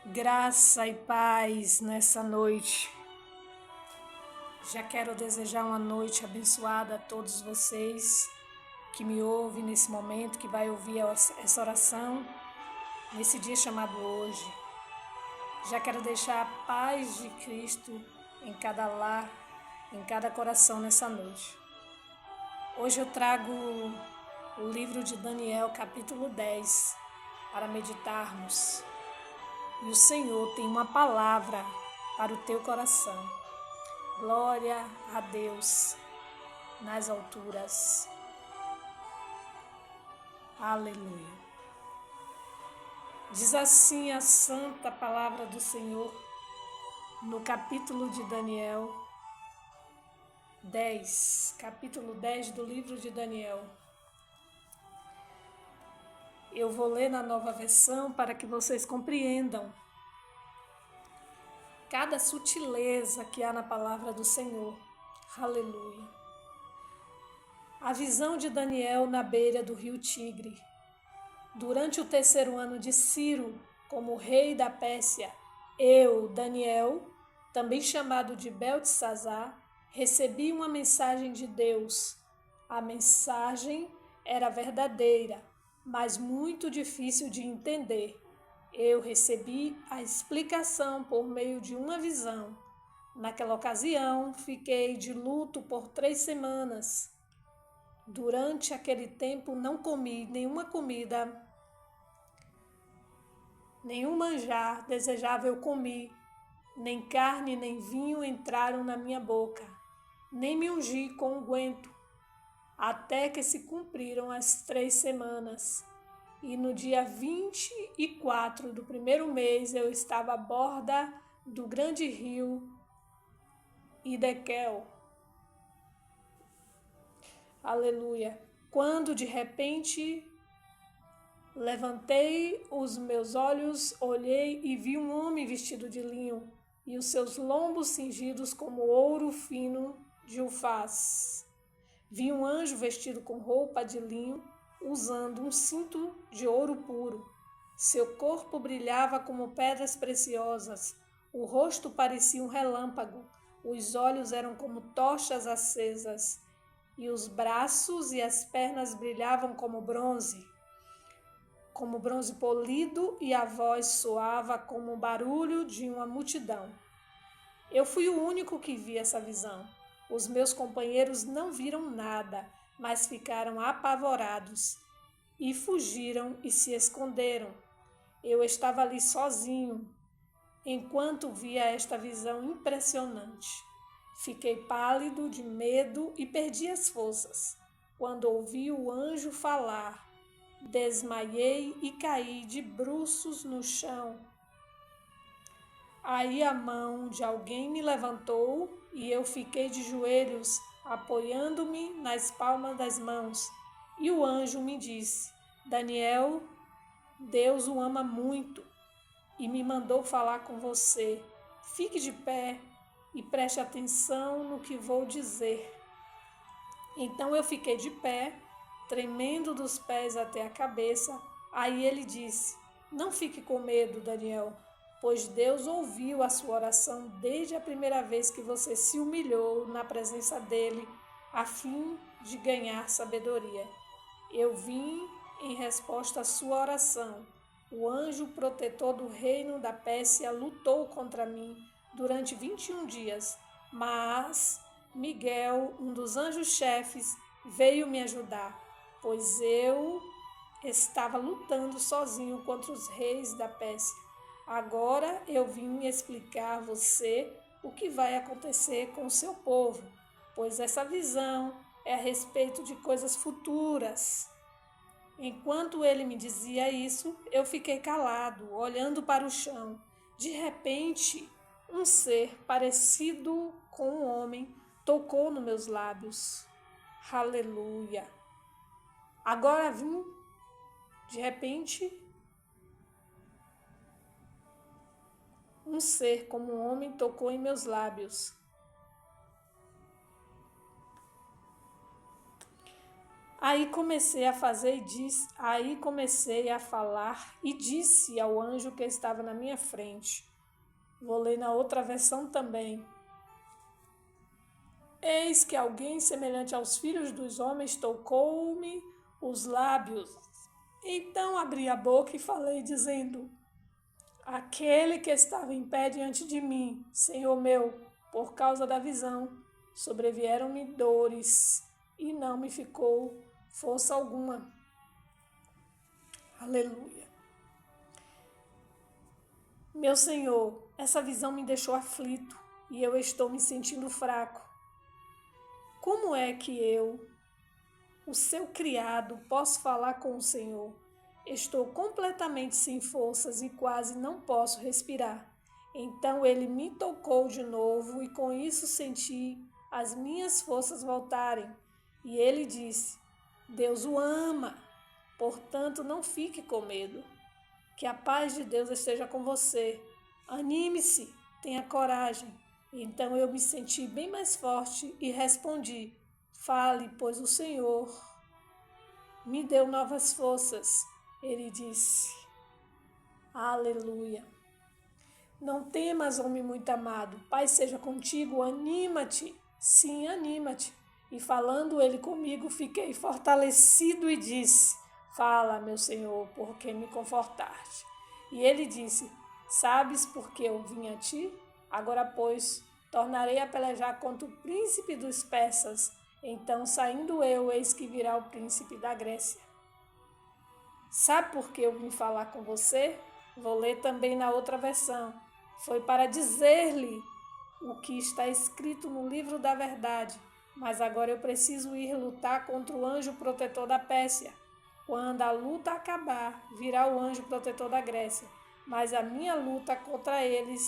Graça e paz nessa noite. Já quero desejar uma noite abençoada a todos vocês que me ouvem nesse momento, que vai ouvir essa oração nesse dia chamado hoje. Já quero deixar a paz de Cristo em cada lar, em cada coração nessa noite. Hoje eu trago o livro de Daniel, capítulo 10, para meditarmos. E o Senhor tem uma palavra para o teu coração. Glória a Deus nas alturas. Aleluia. Diz assim a santa palavra do Senhor no capítulo de Daniel 10, capítulo 10 do livro de Daniel. Eu vou ler na nova versão para que vocês compreendam cada sutileza que há na palavra do Senhor. Aleluia. A visão de Daniel na beira do rio Tigre. Durante o 3º ano de Ciro, como rei da Pérsia, eu, Daniel, também chamado de Beltesazar, recebi uma mensagem de Deus. A mensagem era verdadeira, mas muito difícil de entender. Eu recebi a explicação por meio de uma visão. Naquela ocasião, fiquei de luto por 3 semanas. Durante aquele tempo, não comi nenhuma comida, nenhum manjar desejável comi, nem carne nem vinho entraram na minha boca, nem me ungi com unguento, até que se cumpriram as 3 semanas. E no dia 24 do 1º mês eu estava à borda do grande rio Hiddekel. Aleluia. Quando de repente levantei os meus olhos, olhei e vi um homem vestido de linho e os seus lombos cingidos como ouro fino de Ufaz. Vi um anjo vestido com roupa de linho, usando um cinto de ouro puro. Seu corpo brilhava como pedras preciosas, o rosto parecia um relâmpago, os olhos eram como tochas acesas, e os braços e as pernas brilhavam como bronze polido, e a voz soava como o barulho de uma multidão. Eu fui o único que vi essa visão. Os meus companheiros não viram nada, mas ficaram apavorados e fugiram e se esconderam. Eu estava ali sozinho, enquanto via esta visão impressionante. Fiquei pálido de medo e perdi as forças. Quando ouvi o anjo falar, desmaiei e caí de bruços no chão. Aí a mão de alguém me levantou e eu fiquei de joelhos, apoiando-me nas palmas das mãos. E o anjo me disse: Daniel, Deus o ama muito e me mandou falar com você. Fique de pé e preste atenção no que vou dizer. Então eu fiquei de pé, tremendo dos pés até a cabeça. Aí ele disse: Não fique com medo, Daniel, pois Deus ouviu a sua oração desde a primeira vez que você se humilhou na presença dele, a fim de ganhar sabedoria. Eu vim em resposta à sua oração. O anjo protetor do reino da Pérsia lutou contra mim durante 21 dias, mas Miguel, um dos anjos-chefes, veio me ajudar, pois eu estava lutando sozinho contra os reis da Pérsia. Agora eu vim explicar a você o que vai acontecer com o seu povo, pois essa visão é a respeito de coisas futuras. Enquanto ele me dizia isso, eu fiquei calado, olhando para o chão. De repente, um ser parecido com um homem tocou nos meus lábios. Aleluia! Agora vim, de repente, um ser como um homem tocou em meus lábios. Aí comecei a falar e disse ao anjo que estava na minha frente. Vou ler na outra versão também. Eis que alguém semelhante aos filhos dos homens tocou-me os lábios. Então abri a boca e falei, dizendo: aquele que estava em pé diante de mim, Senhor meu, por causa da visão, sobrevieram-me dores e não me ficou força alguma. Aleluia. Meu Senhor, essa visão me deixou aflito e eu estou me sentindo fraco. Como é que eu, o seu criado, posso falar com o Senhor? Estou completamente sem forças e quase não posso respirar. Então ele me tocou de novo e com isso senti as minhas forças voltarem. E ele disse: Deus o ama, portanto não fique com medo. Que a paz de Deus esteja com você. Anime-se, tenha coragem. Então eu me senti bem mais forte e respondi: fale, pois o Senhor me deu novas forças. Ele disse: aleluia. Não temas, homem muito amado. Pai seja contigo, anima-te. Sim, anima-te. E falando ele comigo, fiquei fortalecido e disse: fala, meu Senhor, porque me confortaste. E ele disse: sabes por que eu vim a ti? Agora, pois, tornarei a pelejar contra o príncipe dos persas. Então, saindo eu, eis que virá o príncipe da Grécia. Sabe por que eu vim falar com você? Vou ler também na outra versão. Foi para dizer-lhe o que está escrito no livro da verdade. Mas agora eu preciso ir lutar contra o anjo protetor da Pérsia. Quando a luta acabar, virá o anjo protetor da Grécia. Mas a minha luta contra eles,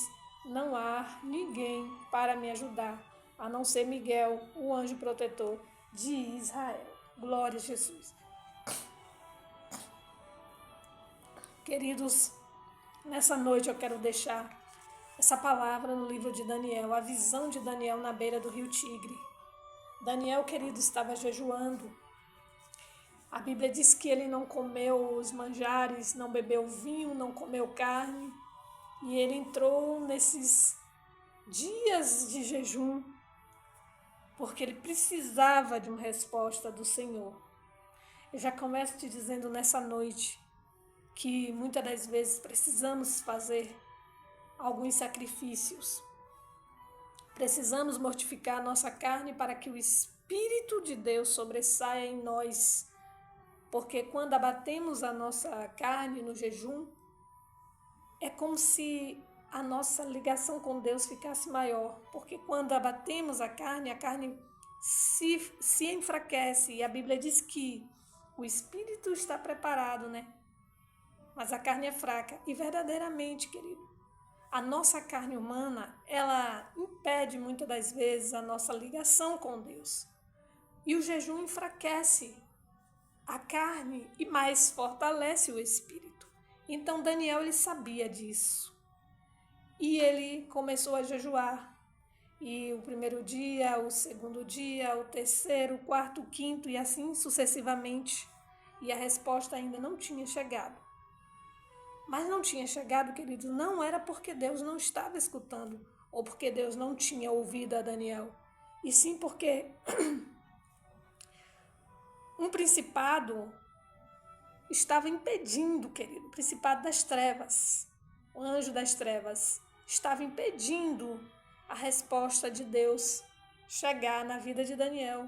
não há ninguém para me ajudar, a não ser Miguel, o anjo protetor de Israel. Glória a Jesus. Queridos, nessa noite eu quero deixar essa palavra no livro de Daniel, a visão de Daniel na beira do rio Tigre. Daniel, querido, estava jejuando. A Bíblia diz que ele não comeu os manjares, não bebeu vinho, não comeu carne. E ele entrou nesses dias de jejum porque ele precisava de uma resposta do Senhor. Eu já começo te dizendo nessa noite que muitas das vezes precisamos fazer alguns sacrifícios. Precisamos mortificar a nossa carne para que o Espírito de Deus sobressaia em nós. Porque quando abatemos a nossa carne no jejum, é como se a nossa ligação com Deus ficasse maior. Porque quando abatemos a carne se enfraquece. E a Bíblia diz que o Espírito está preparado, né? Mas a carne é fraca. E verdadeiramente, querido, a nossa carne humana, ela impede muitas das vezes a nossa ligação com Deus. E o jejum enfraquece a carne e mais fortalece o espírito. Então Daniel, ele sabia disso. E ele começou a jejuar. E o primeiro dia, o segundo dia, o terceiro, o quarto, o quinto e assim sucessivamente. E a resposta ainda não tinha chegado. Mas não tinha chegado, querido, não era porque Deus não estava escutando ou porque Deus não tinha ouvido a Daniel. E sim porque um principado estava impedindo, querido, o principado das trevas, o anjo das trevas, estava impedindo a resposta de Deus chegar na vida de Daniel.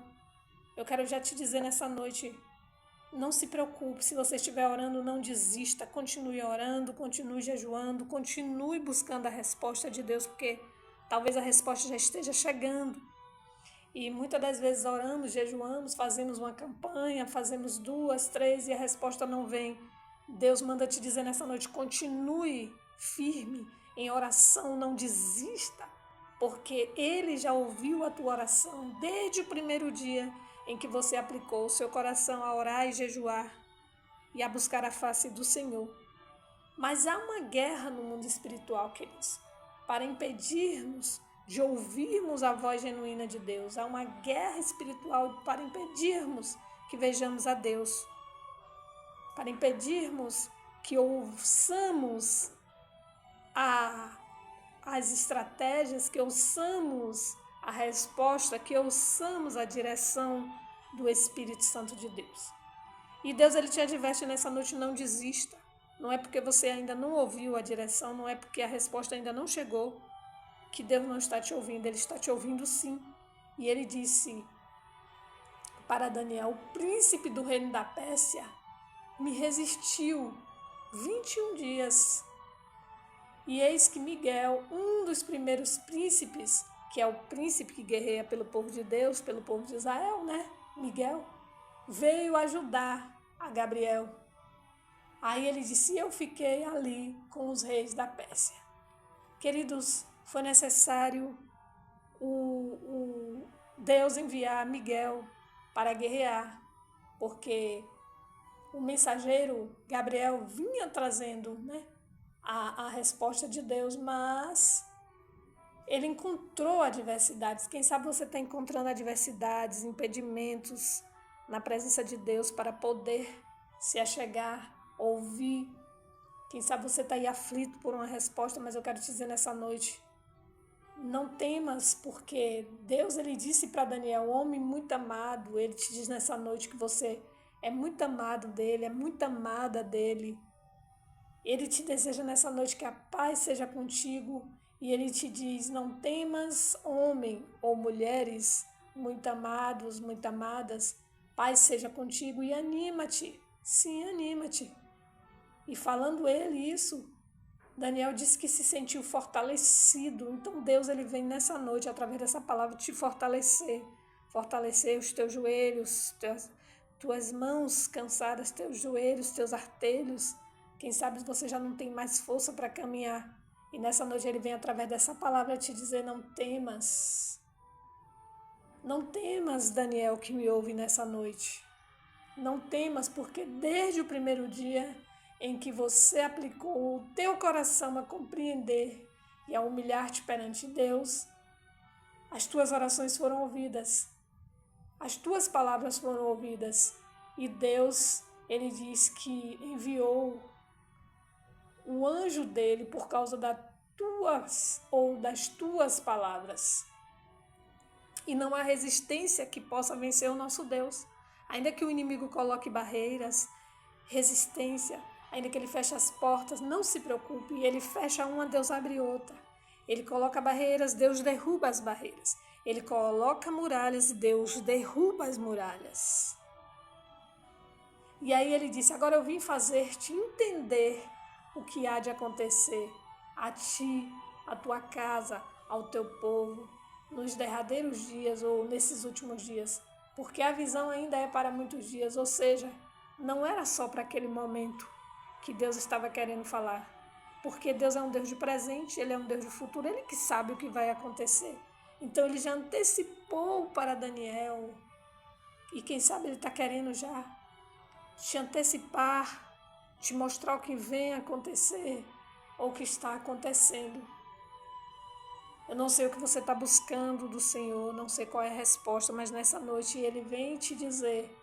Eu quero já te dizer nessa noite, não se preocupe, se você estiver orando, não desista, continue orando, continue jejuando, continue buscando a resposta de Deus, porque talvez a resposta já esteja chegando. E muitas das vezes oramos, jejuamos, fazemos uma campanha, fazemos 2, 3 e a resposta não vem. Deus manda te dizer nessa noite, continue firme em oração, não desista, porque Ele já ouviu a tua oração desde o primeiro dia em que você aplicou o seu coração a orar e jejuar e a buscar a face do Senhor. Mas há uma guerra no mundo espiritual, queridos, para impedir-nos de ouvirmos a voz genuína de Deus. Há uma guerra espiritual para impedirmos que vejamos a Deus, para impedirmos que ouçamos as estratégias, que ouçamos a resposta, que ouçamos a direção do Espírito Santo de Deus. E Deus, Ele te adverte nessa noite: não desista. Não é porque você ainda não ouviu a direção, não é porque a resposta ainda não chegou, que Deus não está te ouvindo. Ele está te ouvindo sim. E Ele disse para Daniel: o príncipe do reino da Pérsia me resistiu 21 dias. E eis que Miguel, um dos primeiros príncipes, que é o príncipe que guerreia pelo povo de Deus, pelo povo de Israel, né? Miguel, veio ajudar a Gabriel. Aí ele disse: eu fiquei ali com os reis da Pérsia. Queridos, foi necessário o Deus enviar Miguel para guerrear, porque o mensageiro Gabriel vinha trazendo, né, a resposta de Deus, mas ele encontrou adversidades. Quem sabe você está encontrando adversidades, impedimentos na presença de Deus para poder se achegar, ouvir. Quem sabe você está aí aflito por uma resposta, mas eu quero te dizer nessa noite: não temas, porque Deus, Ele disse para Daniel, homem muito amado, Ele te diz nessa noite que você é muito amado dEle, é muito amada dEle. Ele te deseja nessa noite que a paz seja contigo e Ele te diz: não temas, homem ou mulheres muito amados, muito amadas, paz seja contigo e anima-te, sim, anima-te. E falando Ele isso, Daniel disse que se sentiu fortalecido. Então Deus, Ele vem nessa noite, através dessa palavra, te fortalecer. Fortalecer os teus joelhos, tuas mãos cansadas, teus joelhos, teus artelhos. Quem sabe você já não tem mais força para caminhar. E nessa noite Ele vem através dessa palavra te dizer: não temas. Não temas, Daniel, que me ouve nessa noite. Não temas, porque desde o primeiro dia em que você aplicou o teu coração a compreender e a humilhar-te perante Deus, as tuas orações foram ouvidas, as tuas palavras foram ouvidas, e Deus, Ele diz que enviou o anjo dele por causa das tuas palavras. E não há resistência que possa vencer o nosso Deus. Ainda que o inimigo coloque barreiras, resistência, ainda que ele feche as portas, não se preocupe. Ele fecha uma, Deus abre outra. Ele coloca barreiras, Deus derruba as barreiras. Ele coloca muralhas, Deus derruba as muralhas. E aí ele disse: agora eu vim fazer-te entender o que há de acontecer a ti, a tua casa, ao teu povo, nos derradeiros dias ou nesses últimos dias. Porque a visão ainda é para muitos dias, ou seja, não era só para aquele momento que Deus estava querendo falar. Porque Deus é um Deus de presente, Ele é um Deus de futuro, Ele que sabe o que vai acontecer. Então Ele já antecipou para Daniel, e quem sabe Ele está querendo já te antecipar, te mostrar o que vem acontecer ou o que está acontecendo. Eu não sei o que você está buscando do Senhor, não sei qual é a resposta, mas nessa noite Ele vem te dizer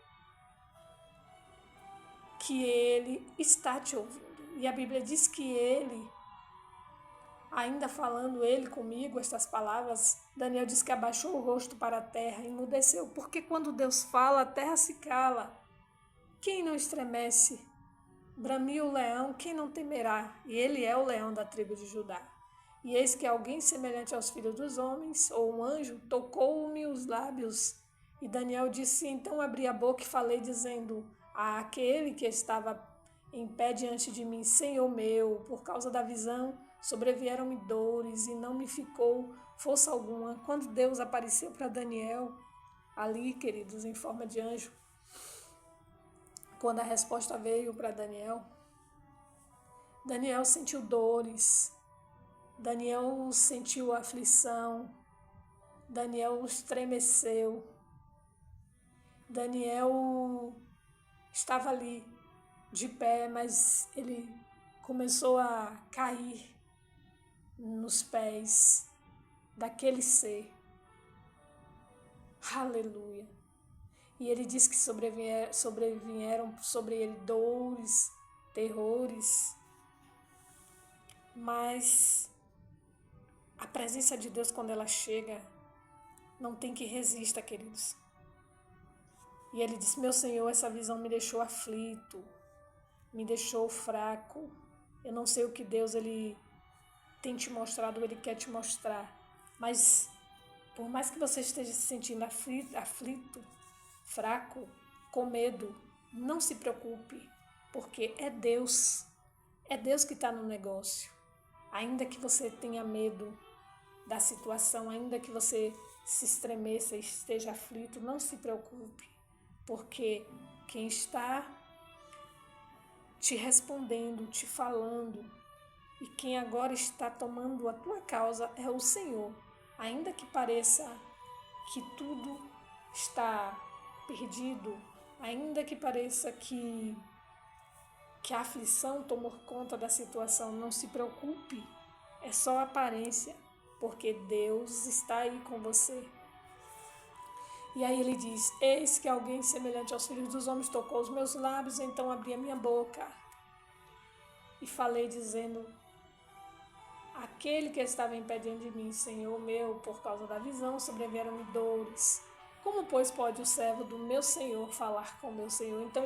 que Ele está te ouvindo. E a Bíblia diz que Ele, ainda falando Ele comigo, estas palavras, Daniel diz que abaixou o rosto para a terra e emudeceu. Porque quando Deus fala, a terra se cala. Quem não estremece? Bramiu o leão, quem não temerá? E Ele é o leão da tribo de Judá. E eis que alguém semelhante aos filhos dos homens, ou um anjo, tocou-me os lábios. E Daniel disse: então abri a boca e falei, dizendo àquele que estava em pé diante de mim: Senhor meu, por causa da visão, sobrevieram-me dores e não me ficou força alguma. Quando Deus apareceu para Daniel, ali, queridos, em forma de anjo, quando a resposta veio para Daniel, Daniel sentiu dores. Daniel sentiu aflição, Daniel estremeceu, Daniel estava ali de pé, mas ele começou a cair nos pés daquele ser. Aleluia! E ele diz que sobrevieram sobre ele dores, terrores, mas a presença de Deus, quando ela chega, não tem que resista, queridos. E ele disse: meu Senhor, essa visão me deixou aflito, me deixou fraco. Eu não sei o que Deus ele tem te mostrado, ele quer te mostrar. Mas por mais que você esteja se sentindo aflito, fraco, com medo, não se preocupe, porque é Deus que está no negócio. Ainda que você tenha medo da situação, ainda que você se estremeça e esteja aflito, não se preocupe, porque quem está te respondendo, te falando, e quem agora está tomando a tua causa é o Senhor. Ainda que pareça que tudo está perdido, ainda que pareça que a aflição tomou conta da situação, não se preocupe, é só aparência, porque Deus está aí com você. E aí ele diz: eis que alguém semelhante aos filhos dos homens tocou os meus lábios, então abri a minha boca e falei dizendo: aquele que estava impedindo de mim, Senhor meu, por causa da visão, sobrevieram-me dores. Como, pois, pode o servo do meu Senhor falar com o meu Senhor? Então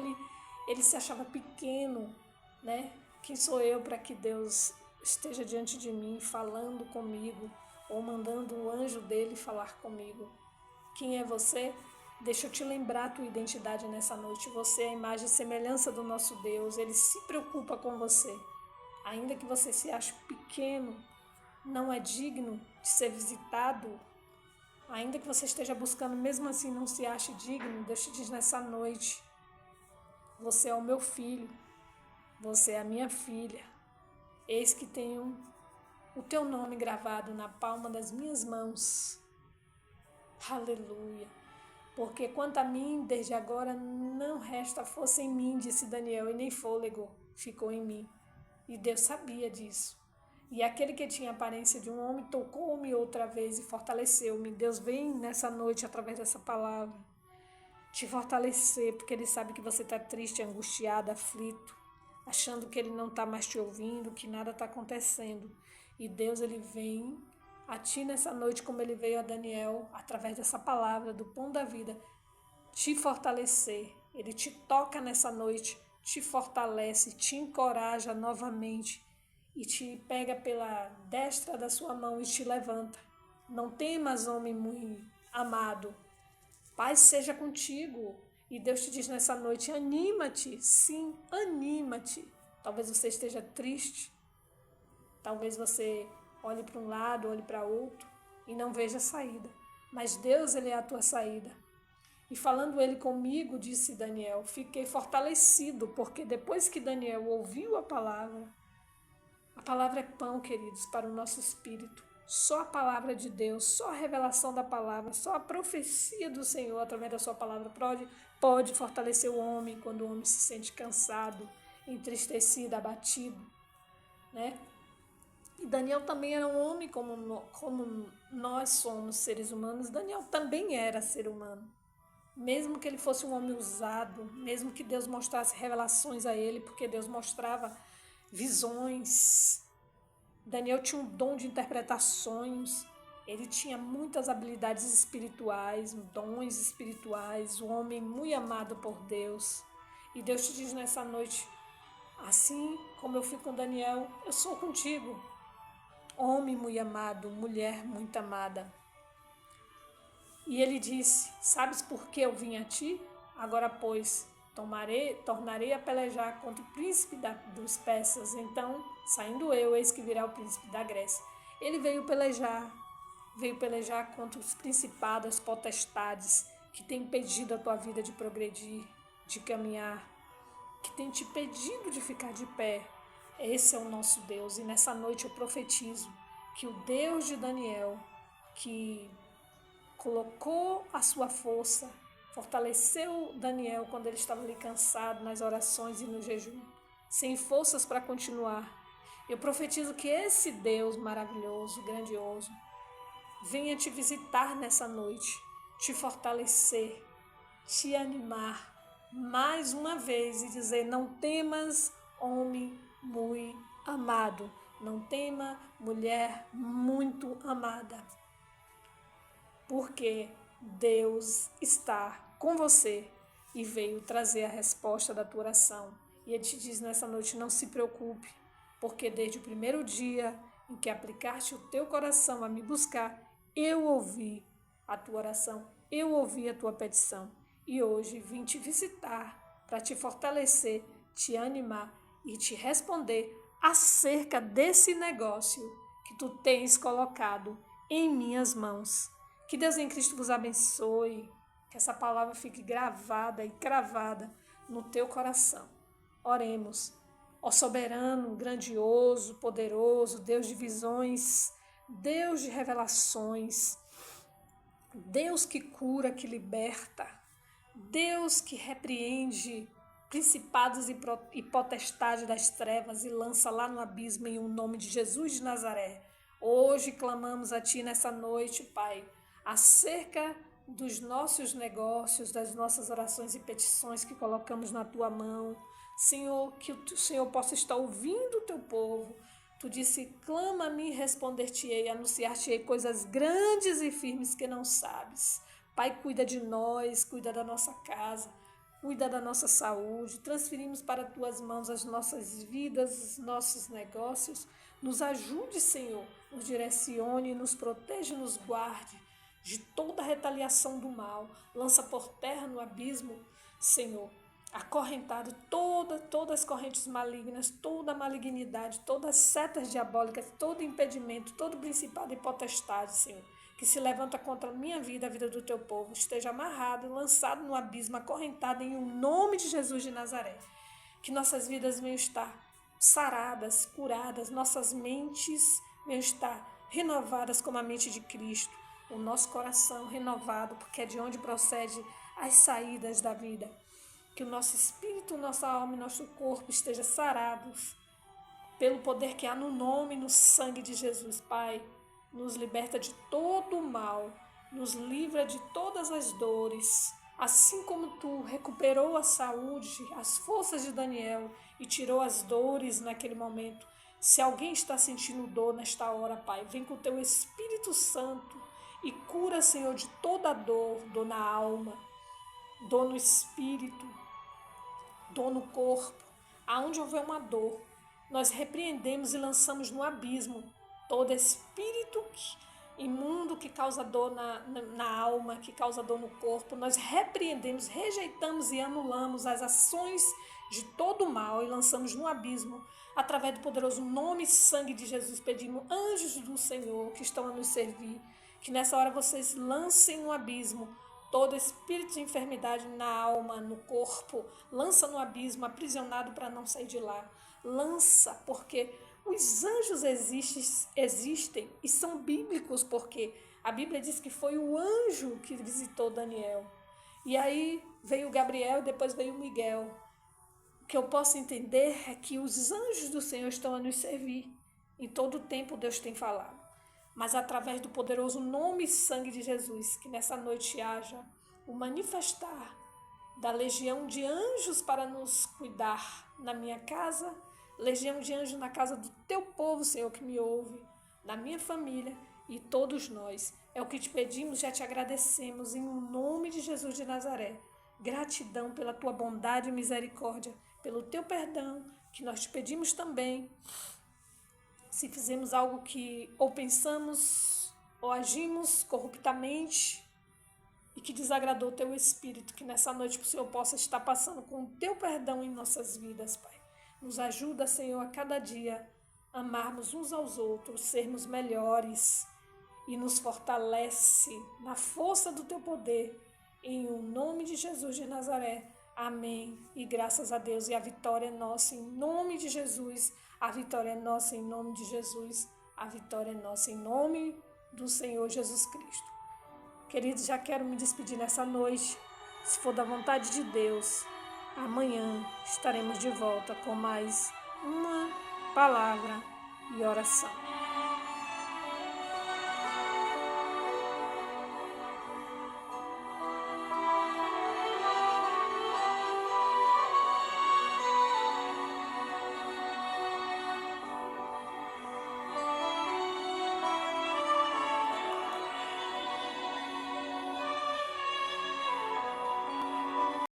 ele se achava pequeno, né? Quem sou eu para que Deus esteja diante de mim falando comigo ou mandando o anjo dele falar comigo? Quem é você? Deixa eu te lembrar a tua identidade nessa noite. Você é a imagem e semelhança do nosso Deus. Ele se preocupa com você. Ainda que você se ache pequeno, não é digno de ser visitado, ainda que você esteja buscando, mesmo assim não se ache digno, Deus te diz nessa noite: você é o meu filho, você é a minha filha. Eis que tenho o teu nome gravado na palma das minhas mãos. Aleluia. Porque quanto a mim, desde agora não resta força em mim, disse Daniel, e nem fôlego ficou em mim. E Deus sabia disso. E aquele que tinha a aparência de um homem tocou-me outra vez e fortaleceu-me. Deus vem nessa noite, através dessa palavra, te fortalecer, porque Ele sabe que você está triste, angustiado, aflito, achando que Ele não está mais te ouvindo, que nada está acontecendo. E Deus, Ele vem a ti nessa noite, como Ele veio a Daniel, através dessa palavra do pão da vida, te fortalecer. Ele te toca nessa noite, te fortalece, te encoraja novamente e te pega pela destra da sua mão e te levanta. Não temas, homem muito amado. Paz seja contigo. E Deus te diz nessa noite: anima-te, sim, anima-te. Talvez você esteja triste, talvez você olhe para um lado, olhe para outro e não veja saída. Mas Deus, Ele é a tua saída. E falando Ele comigo, disse Daniel, fiquei fortalecido, porque depois que Daniel ouviu a palavra é pão, queridos, para o nosso espírito. Só a palavra de Deus, só a revelação da palavra, só a profecia do Senhor através da sua palavra pode fortalecer o homem quando o homem se sente cansado, entristecido, abatido, né? E Daniel também era um homem como nós somos seres humanos. Daniel também era ser humano. Mesmo que ele fosse um homem usado, mesmo que Deus mostrasse revelações a ele, porque Deus mostrava visões. Daniel tinha um dom de interpretar sonhos, ele tinha muitas habilidades espirituais, dons espirituais, um homem muito amado por Deus. E Deus te diz nessa noite: assim como eu fui com Daniel, eu sou contigo. Homem muito amado, mulher muito amada. E ele disse: sabes por que eu vim a ti? Agora, pois, tornarei a pelejar contra o príncipe dos persas. Então, saindo eu, eis que virá o príncipe da Grécia. Ele veio pelejar contra os principados, as potestades que têm impedido a tua vida de progredir, de caminhar, que têm te impedido de ficar de pé. Esse é o nosso Deus. E nessa noite eu profetizo que o Deus de Daniel, que colocou a sua força, fortaleceu Daniel quando ele estava ali cansado nas orações e no jejum, sem forças para continuar. Eu profetizo que esse Deus maravilhoso, grandioso, venha te visitar nessa noite, te fortalecer, te animar mais uma vez e dizer: não temas, homem muito amado. Não tema, mulher muito amada. Porque Deus está com você e veio trazer a resposta da tua oração. E Ele te diz nessa noite: não se preocupe, porque desde o primeiro dia em que aplicaste o teu coração a me buscar, eu ouvi a tua oração, eu ouvi a tua petição. E hoje vim te visitar para te fortalecer, te animar e te responder acerca desse negócio que tu tens colocado em minhas mãos. Que Deus em Cristo vos abençoe, que essa palavra fique gravada e cravada no teu coração. Oremos. Ó soberano, grandioso, poderoso, Deus de visões, Deus de revelações, Deus que cura, que liberta, Deus que repreende principados e potestades das trevas e lança lá no abismo em nome de Jesus de Nazaré. Hoje clamamos a Ti nessa noite, Pai, acerca dos nossos negócios, das nossas orações e petições que colocamos na Tua mão. Senhor, que o Senhor possa estar ouvindo o Teu povo. Tu disse: clama a mim e responder-te-ei, anunciar-te-ei coisas grandes e firmes que não sabes. Pai, cuida de nós, cuida da nossa casa, cuida da nossa saúde. Transferimos para Tuas mãos as nossas vidas, os nossos negócios. Nos ajude, Senhor, nos direcione, nos proteja e nos guarde de toda retaliação do mal. Lança por terra no abismo, Senhor, acorrentado todas as correntes malignas, toda a malignidade, todas as setas diabólicas, todo impedimento, todo principado e potestade, Senhor, que se levanta contra a minha vida, a vida do teu povo, esteja amarrado, lançado no abismo, acorrentado em nome de Jesus de Nazaré. Que nossas vidas venham estar saradas, curadas, nossas mentes venham estar renovadas como a mente de Cristo, o nosso coração renovado, porque é de onde procede as saídas da vida. Que o nosso espírito, nossa alma e nosso corpo estejam sarados pelo poder que há no nome e no sangue de Jesus. Pai, nos liberta de todo o mal, nos livra de todas as dores, assim como Tu recuperou a saúde, as forças de Daniel e tirou as dores naquele momento. Se alguém está sentindo dor nesta hora, Pai, vem com o Teu Espírito Santo e cura, Senhor, de toda dor, dor na alma, dor no espírito, dor no corpo. Aonde houver uma dor, nós repreendemos e lançamos no abismo todo espírito imundo que causa dor na alma, que causa dor no corpo. Nós repreendemos, rejeitamos e anulamos as ações de todo o mal e lançamos no abismo. Através do poderoso nome e sangue de Jesus, pedimos anjos do Senhor que estão a nos servir, que nessa hora vocês lancem no abismo todo espírito de enfermidade na alma, no corpo. Lança no abismo, aprisionado para não sair de lá. Lança, porque os anjos existem e são bíblicos, porque a Bíblia diz que foi o anjo que visitou Daniel. E aí veio Gabriel e depois veio Miguel. O que eu posso entender é que os anjos do Senhor estão a nos servir. Em todo o tempo Deus tem falado. Mas através do poderoso nome e sangue de Jesus, que nessa noite haja o manifestar da legião de anjos para nos cuidar na minha casa, legião de anjos na casa do Teu povo, Senhor, que me ouve, na minha família e todos nós. É o que te pedimos, já te agradecemos em nome de Jesus de Nazaré. Gratidão pela Tua bondade e misericórdia, pelo Teu perdão, que nós te pedimos também. Se fizemos algo que ou pensamos ou agimos corruptamente e que desagradou o Teu Espírito, que nessa noite o Senhor possa estar passando com o Teu perdão em nossas vidas, Pai. Nos ajuda, Senhor, a cada dia amarmos uns aos outros, sermos melhores e nos fortalece na força do Teu poder. Em o nome de Jesus de Nazaré. Amém. E graças a Deus. E a vitória é nossa em nome de Jesus. A vitória é nossa em nome de Jesus. A vitória é nossa em nome do Senhor Jesus Cristo. Queridos, já quero me despedir nessa noite. Se for da vontade de Deus, amanhã estaremos de volta com mais uma palavra e oração.